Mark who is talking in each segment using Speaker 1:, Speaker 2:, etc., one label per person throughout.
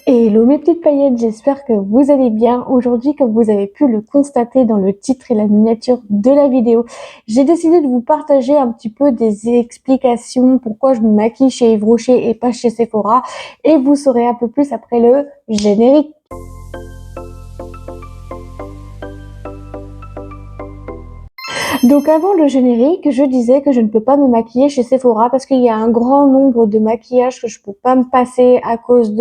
Speaker 1: Hello mes petites paillettes, j'espère que vous allez bien. Aujourd'hui, comme vous avez pu le constater dans le titre et la miniature de la vidéo, j'ai décidé de vous partager un petit peu des explications pourquoi je me maquille chez Yves Rocher et pas chez Sephora. Et vous saurez un peu plus après le générique. Donc avant le générique, je disais que je ne peux pas me maquiller chez Sephora parce qu'il y a un grand nombre de maquillages que je peux pas me passer à cause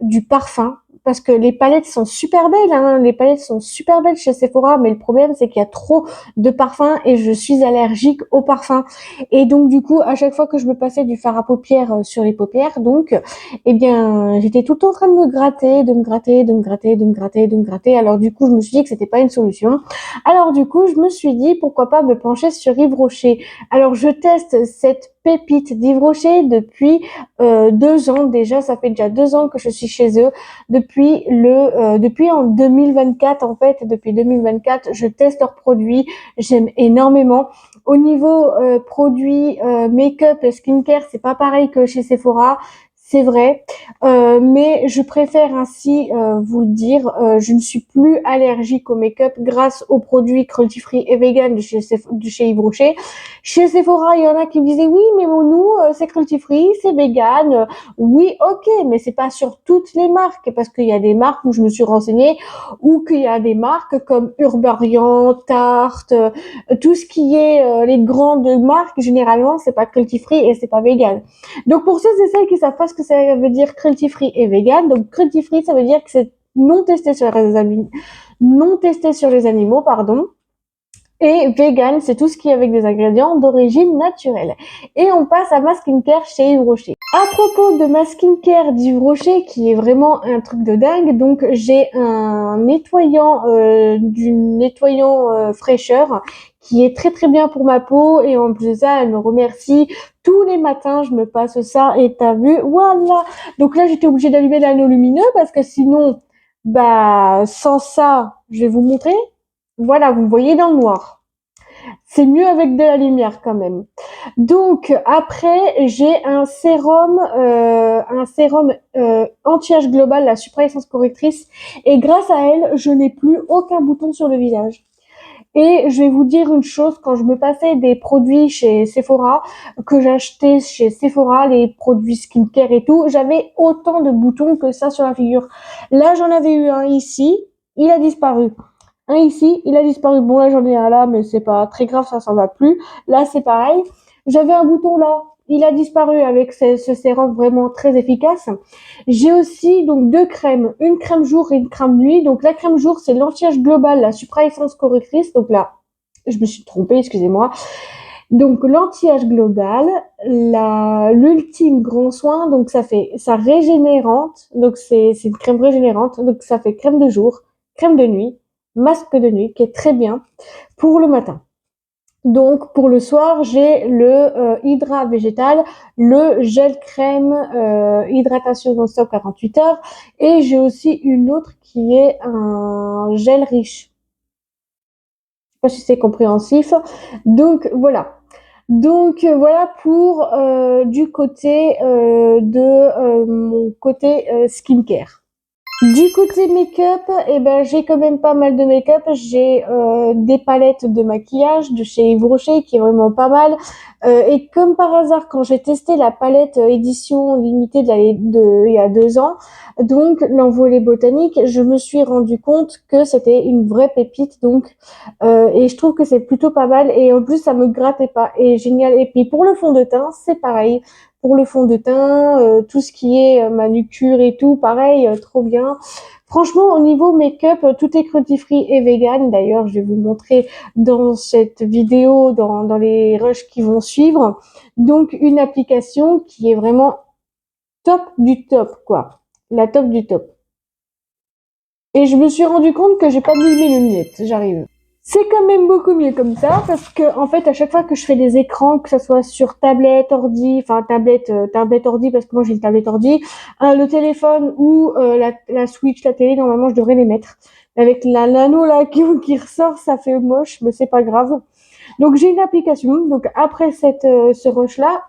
Speaker 1: du parfum. Parce que les palettes sont super belles, hein. Les palettes sont super belles chez Sephora, mais le problème c'est qu'il y a trop de parfums et je suis allergique aux parfums. Et donc du coup, à chaque fois que je me passais du fard à paupières sur les paupières, donc, eh bien, j'étais tout le temps en train de me gratter, de me gratter, de me gratter, de me gratter, de me gratter. Alors du coup, je me suis dit que c'était pas une solution. Alors du coup, je me suis dit pourquoi pas me pencher sur Yves Rocher. Alors je teste cette pépite d'Yves Rocher depuis 2 ans déjà. Ça fait déjà 2 ans que je suis chez eux. Depuis en 2024 en fait. Depuis 2024, je teste leurs produits. J'aime énormément. Au niveau produits make-up et skincare, c'est pas pareil que chez Sephora. C'est vrai, mais je préfère ainsi vous le dire. Je ne suis plus allergique au make-up grâce aux produits cruelty-free et vegan de chez Yves Rocher. Chez Sephora, il y en a qui me disaient oui, mais nous, c'est cruelty-free, c'est vegan. Oui, ok, mais c'est pas sur toutes les marques parce qu'il y a des marques où je me suis renseignée ou qu'il y a des marques comme Urbarian, Tarte, tout ce qui est les grandes marques, généralement, c'est pas cruelty-free et c'est pas vegan. Donc pour ceux et celles qui savent pas ce que ça veut dire cruelty free et vegan, donc cruelty free ça veut dire que c'est non testé sur les animaux, pardon. Et vegan, c'est tout ce qui est avec des ingrédients d'origine naturelle. Et on passe à ma skincare chez Yves Rocher. À propos de ma skincare d'Yves Rocher, qui est vraiment un truc de dingue, donc j'ai un nettoyant, du nettoyant fraîcheur, qui est très très bien pour ma peau, et en plus de ça, elle me remercie. Tous les matins, je me passe ça, et t'as vu, voilà. Donc là, j'étais obligée d'allumer l'anneau lumineux, parce que sinon, bah, sans ça, je vais vous montrer. Voilà, vous me voyez dans le noir. C'est mieux avec de la lumière quand même. Donc après, j'ai un sérum anti-âge global, la Supra Essence Correctrice, et grâce à elle, je n'ai plus aucun bouton sur le visage. Et je vais vous dire une chose, quand je me passais des produits chez Sephora, que j'achetais chez Sephora, les produits skincare et tout, j'avais autant de boutons que ça sur la figure. Là, j'en avais eu un ici, il a disparu. Un ici, il a disparu. Bon, là, j'en ai un là, mais c'est pas très grave, ça s'en va plus. Là, c'est pareil. J'avais un bouton là. Il a disparu avec ce sérum vraiment très efficace. J'ai aussi donc deux crèmes, une crème jour et une crème nuit. Donc la crème jour, c'est l'anti-âge global, la Supra Essence Correctrice. Donc là, je me suis trompée, excusez-moi. Donc l'anti-âge global, l'ultime grand soin, donc ça régénérante, donc c'est une crème régénérante, donc ça fait crème de jour, crème de nuit, masque de nuit qui est très bien pour le matin. Donc pour le soir, j'ai le hydra végétal, le gel crème hydratation non-stop 48 heures et j'ai aussi une autre qui est un gel riche. Je sais pas si c'est compréhensif. Donc voilà. Donc voilà pour du côté de mon côté skincare. Du côté make-up, eh ben j'ai quand même pas mal de make-up. J'ai des palettes de maquillage de chez Yves Rocher qui est vraiment pas mal. Et comme par hasard, quand j'ai testé la palette édition limitée il y a 2 ans, donc l'envolée botanique, je me suis rendu compte que c'était une vraie pépite. Donc et je trouve que c'est plutôt pas mal. Et en plus, ça me grattait pas. Et génial. Et puis pour le fond de teint, c'est pareil pour le fond de teint, tout ce qui est manucure et tout, pareil, trop bien. Franchement, au niveau make-up, tout est cruelty-free et vegan. D'ailleurs, je vais vous montrer dans cette vidéo, dans les rushs qui vont suivre. Donc, une application qui est vraiment top du top, quoi. La top du top. Et je me suis rendu compte que j'ai pas mis mes lunettes. J'arrive. C'est quand même beaucoup mieux comme ça parce que en fait à chaque fois que je fais des écrans, que ça soit sur tablette, ordi, enfin tablette ordi parce que moi j'ai une tablette ordi, le téléphone ou la Switch, la télé, normalement je devrais les mettre. Avec la nano là qui ressort, ça fait moche, mais c'est pas grave. Donc j'ai une application. Donc après ce rush là,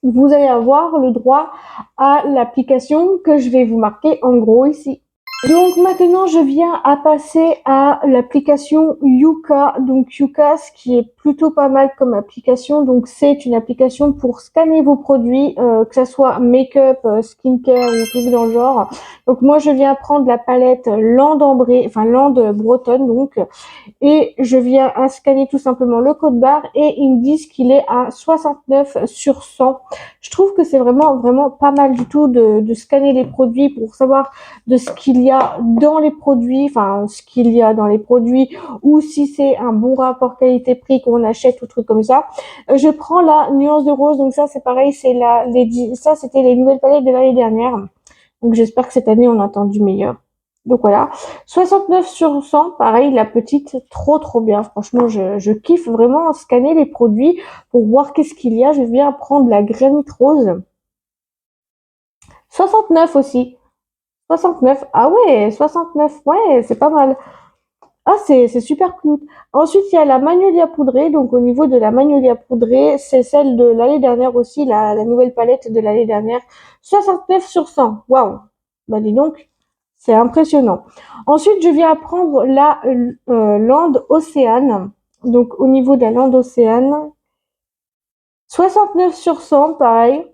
Speaker 1: vous allez avoir le droit à l'application que je vais vous marquer en gros ici. Donc maintenant, je viens à passer à l'application Yuka. Donc Yuka, ce qui est plutôt pas mal comme application. Donc c'est une application pour scanner vos produits, que ça soit make-up, skincare ou tout dans le genre. Donc moi, je viens prendre la palette Lande Ambrée, enfin Lande Bretonne donc, et je viens à scanner tout simplement le code barre et ils me disent qu'il est à 69 sur 100. Je trouve que c'est vraiment pas mal du tout de scanner les produits pour savoir de ce qu'il y a dans les produits, enfin ce qu'il y a dans les produits ou si c'est un bon rapport qualité-prix qu'on achète ou truc comme ça. Je prends la nuance de rose, donc ça c'est pareil, c'est ça c'était les nouvelles palettes de l'année dernière. Donc j'espère que cette année on attend du meilleur. Donc voilà, 69 sur 100, pareil, la petite, trop bien. Franchement, je kiffe vraiment scanner les produits pour voir qu'est-ce qu'il y a. Je viens prendre la granite rose. 69 aussi. 69. Ah ouais, 69. Ouais, c'est pas mal. Ah, c'est super cute. Ensuite, il y a la magnolia poudrée. Donc, au niveau de la magnolia poudrée, c'est celle de l'année dernière aussi, la nouvelle palette de l'année dernière. 69 sur 100. Waouh. Bah, dis donc, c'est impressionnant. Ensuite, je viens prendre la lande océane. Donc, au niveau de la lande océane, 69 sur 100, pareil.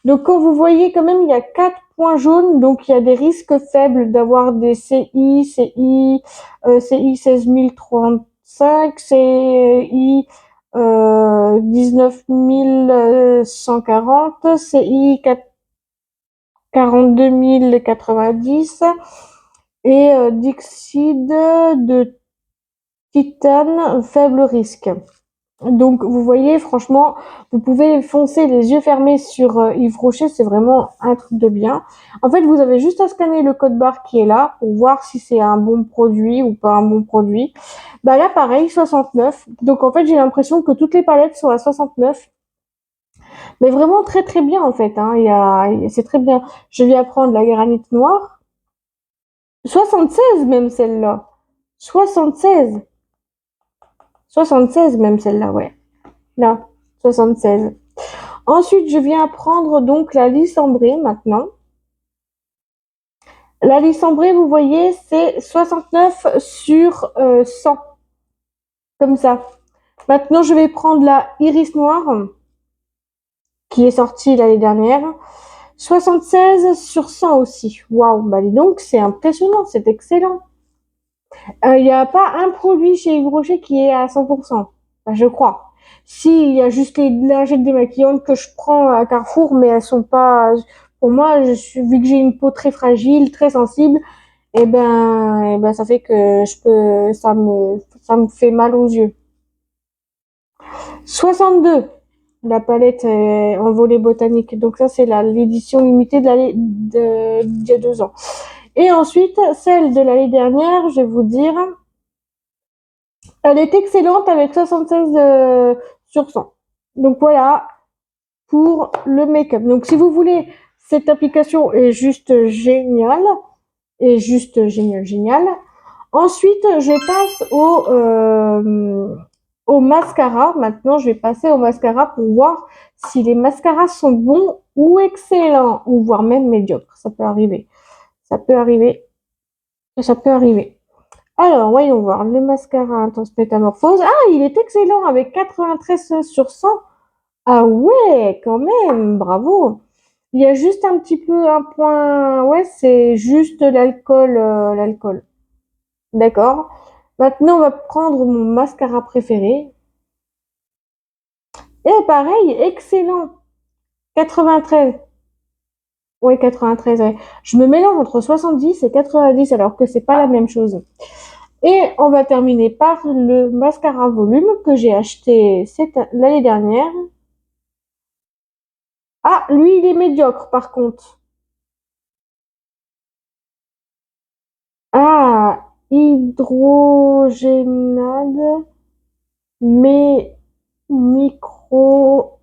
Speaker 1: Donc, quand vous voyez quand même, il y a 4 points jaunes, donc il y a des risques faibles d'avoir des CI 16035, CI 19140, CI 42090 et dioxyde de titane faible risque. Donc vous voyez, franchement, vous pouvez foncer les yeux fermés sur Yves Rocher, c'est vraiment un truc de bien. En fait, vous avez juste à scanner le code barre qui est là pour voir si c'est un bon produit ou pas un bon produit. Bah là, pareil, 69. Donc en fait, j'ai l'impression que toutes les palettes sont à 69. Mais vraiment très bien en fait, hein. C'est très bien. Je vais prendre la granite noire. 76 même celle-là. 76. 76 même celle-là, ouais. Là, 76. Ensuite, je viens prendre donc la lisse ambrée maintenant. La lisse ambrée, vous voyez, c'est 69 sur 100. Comme ça. Maintenant, je vais prendre la iris noire, qui est sortie l'année dernière. 76 sur 100 aussi. Waouh, bah dis donc, c'est impressionnant, c'est excellent. Il n'y a pas un produit chez Yves Rocher qui est à 100%. Bah, je crois. Si, il y a juste les lingettes démaquillantes que je prends à Carrefour, mais elles sont pas, pour moi, vu que j'ai une peau très fragile, très sensible, ça fait que ça me fait mal aux yeux. 62, la palette en volet botanique. Donc ça, c'est l'édition limitée d'il y a 2 ans. Et ensuite, celle de l'année dernière, je vais vous dire, elle est excellente avec 76 sur 100. Donc voilà pour le make-up. Donc si vous voulez, cette application est juste géniale. Géniale. Ensuite, je passe au mascara. Maintenant, je vais passer au mascara pour voir si les mascaras sont bons ou excellents, ou voire même médiocres. Ça peut arriver. Ça peut arriver. Ça peut arriver. Alors, voyons voir. Le mascara Intense Métamorphose. Ah, il est excellent avec 93 sur 100. Ah ouais, quand même. Bravo. Il y a juste un petit peu un point. Ouais, c'est juste l'alcool. D'accord. Maintenant, on va prendre mon mascara préféré. Et pareil, excellent. 93. Ouais, 93, ouais. Je me mélange entre 70 et 90 alors que c'est pas la même chose. Et on va terminer par le mascara volume que j'ai acheté l'année dernière. Ah, lui, il est médiocre par contre. Ah, hydrogénade, mais micro,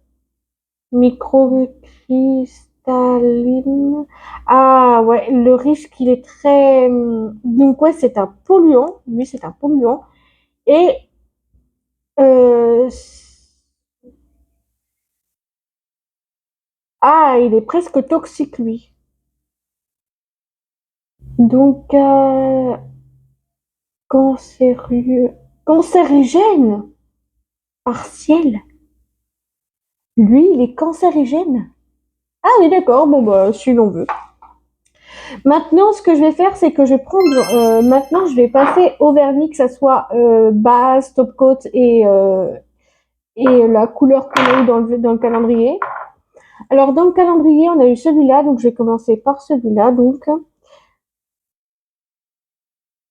Speaker 1: microcristalline. Ah, ouais, le risque, il est très, donc ouais, c'est un polluant. Lui, c'est un polluant. Et, euh, Ah, il est presque toxique, lui. Donc, cancéreux, cancérigène partiel. Lui, il est cancérigène. Ah oui, d'accord. Bon, bah, si l'on veut. Maintenant, ce que je vais faire, c'est que je vais prendre. Maintenant, je vais passer au vernis, que ça soit base, top coat et la couleur qu'on a eu dans le calendrier. Alors, dans le calendrier, on a eu celui-là, donc je vais commencer par celui-là. Donc,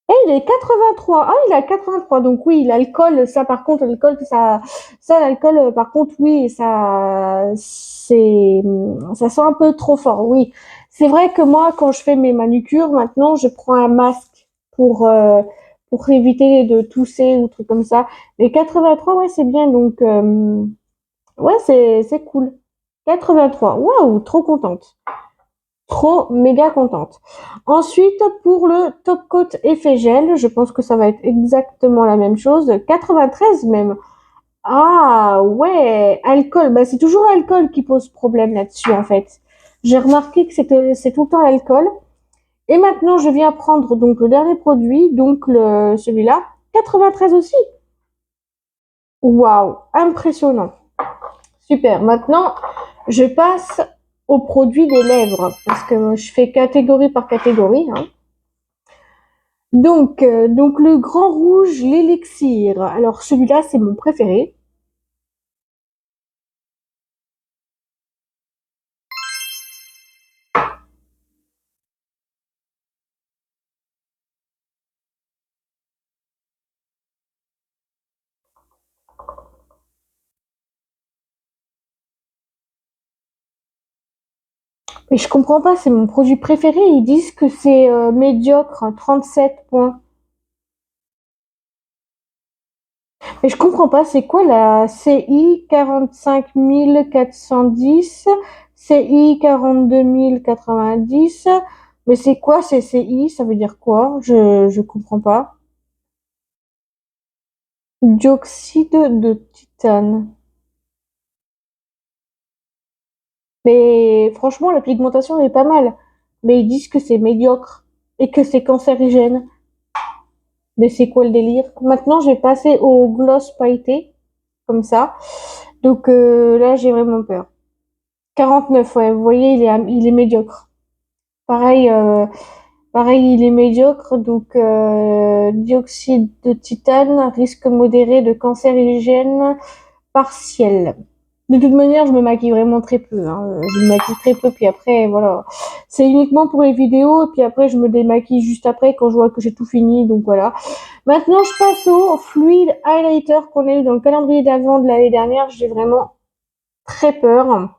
Speaker 1: et il est 83. Ah, il a 83. Donc oui, l'alcool, ça par contre, l'alcool, ça, l'alcool, par contre, oui, ça sent un peu trop fort. Oui, c'est vrai que moi, quand je fais mes manucures, maintenant, je prends un masque pour éviter de tousser ou trucs comme ça. Mais 83, ouais, c'est bien. Donc ouais, c'est cool. 83. Waouh, trop contente. Trop méga contente. Ensuite, pour le top coat effet gel, je pense que ça va être exactement la même chose. 93 même. Ah ouais, alcool. Bah, c'est toujours l'alcool qui pose problème là-dessus en fait. J'ai remarqué que c'est tout le temps l'alcool. Et maintenant, je viens prendre donc le dernier produit, donc celui-là. 93 aussi. Waouh, impressionnant. Super. Maintenant, je passe au produit des lèvres parce que je fais catégorie par catégorie, hein. Donc le grand rouge, l'élixir. Alors celui-là, c'est mon préféré. Mais je comprends pas, c'est mon produit préféré. Ils disent que c'est médiocre, 37 points. Mais je comprends pas, c'est quoi la CI 45410, CI 42090? Mais c'est quoi ces CI? Ça veut dire quoi? Je comprends pas. Dioxyde de titane. Mais franchement, la pigmentation est pas mal. Mais ils disent que c'est médiocre et que c'est cancérigène. Mais c'est quoi le délire? Maintenant, je vais passer au gloss pailleté, comme ça. Donc là, j'ai vraiment peur. 49, ouais, vous voyez, il est médiocre. Pareil, pareil, il est médiocre. Donc dioxyde de titane, risque modéré de cancérigène partiel. De toute manière, je me maquille vraiment très peu, hein. Je me maquille très peu, puis après, voilà. C'est uniquement pour les vidéos, et puis après, je me démaquille juste après quand je vois que j'ai tout fini, donc voilà. Maintenant, je passe au fluide highlighter qu'on a eu dans le calendrier d'avant de l'année dernière. J'ai vraiment très peur.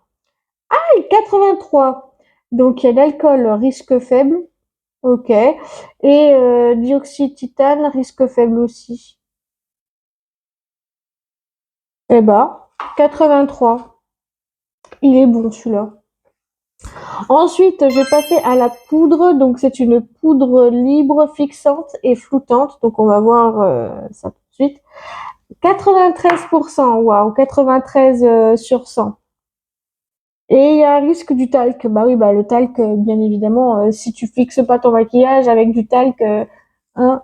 Speaker 1: Ah, 83. Donc, il y a l'alcool, risque faible. Ok. Et dioxyde titane, risque faible aussi. Eh ben, 83. Il est bon, celui-là. Ensuite, je vais passer à la poudre. Donc, c'est une poudre libre, fixante et floutante. Donc, on va voir ça tout de suite. 93%, waouh, 93 sur 100. Et il y a un risque du talc. Bah oui, bah le talc, bien évidemment, si tu fixes pas ton maquillage avec du talc, hein,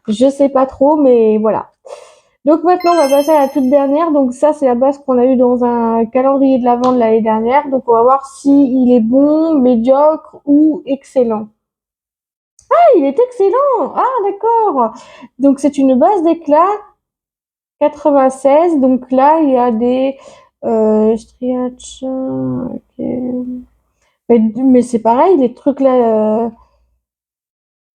Speaker 1: je sais pas trop, mais voilà. Donc maintenant, on va passer à la toute dernière. Donc ça, c'est la base qu'on a eu dans un calendrier de l'Avent de l'année dernière. Donc on va voir si il est bon, médiocre ou excellent. Ah, il est excellent! Ah, d'accord. Donc c'est une base d'éclat 96. Donc là, il y a des striations. Ok. Mais c'est pareil, les trucs là.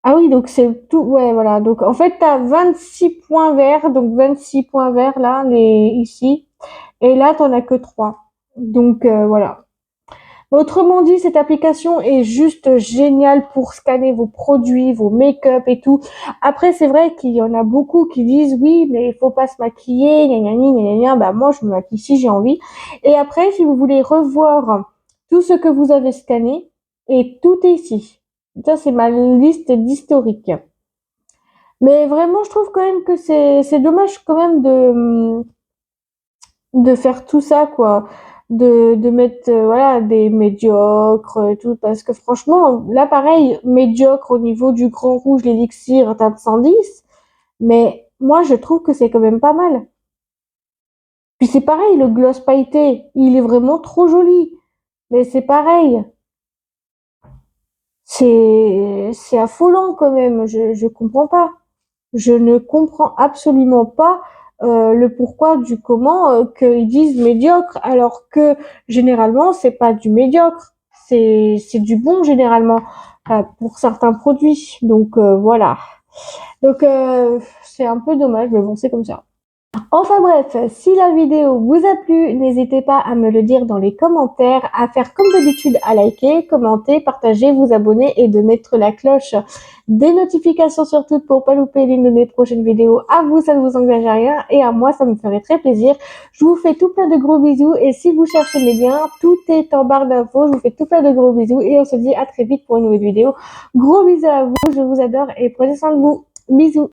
Speaker 1: Ah oui, donc c'est tout. Ouais, voilà. Donc en fait, t'as 26 points verts. Donc 26 points verts là, ici. Et là, t'en as que 3. Donc voilà. Autrement dit, cette application est juste géniale pour scanner vos produits, vos make-up et tout. Après, c'est vrai qu'il y en a beaucoup qui disent oui, mais il faut pas se maquiller, gna gna gna gna gna. Bah moi, je me maquille si j'ai envie. Et après, si vous voulez revoir tout ce que vous avez scanné, et tout est ici. Ça, c'est ma liste d'historique. Mais vraiment, je trouve quand même que c'est dommage quand même de faire tout ça, quoi. de mettre voilà des médiocres et tout, parce que franchement là pareil, médiocre au niveau du Grand Rouge, l'élixir atteint 110, mais moi je trouve que c'est quand même pas mal. Puis c'est pareil, le gloss pailleté, il est vraiment trop joli, mais c'est pareil, c'est affolant quand même, je comprends pas. Je ne comprends absolument pas le pourquoi du comment qu'ils disent médiocre, alors que généralement c'est pas du médiocre, c'est du bon généralement pour certains produits. Donc voilà. Donc c'est un peu dommage, mais bon c'est comme ça. Enfin bref, si la vidéo vous a plu, n'hésitez pas à me le dire dans les commentaires, à faire comme d'habitude, à liker, commenter, partager, vous abonner et de mettre la cloche des notifications surtout pour pas louper l'une de mes prochaines vidéos. À vous, ça ne vous engage à rien et à moi, ça me ferait très plaisir. Je vous fais tout plein de gros bisous et si vous cherchez mes liens, tout est en barre d'infos. Je vous fais tout plein de gros bisous et on se dit à très vite pour une nouvelle vidéo. Gros bisous à vous, je vous adore et prenez soin de vous. Bisous.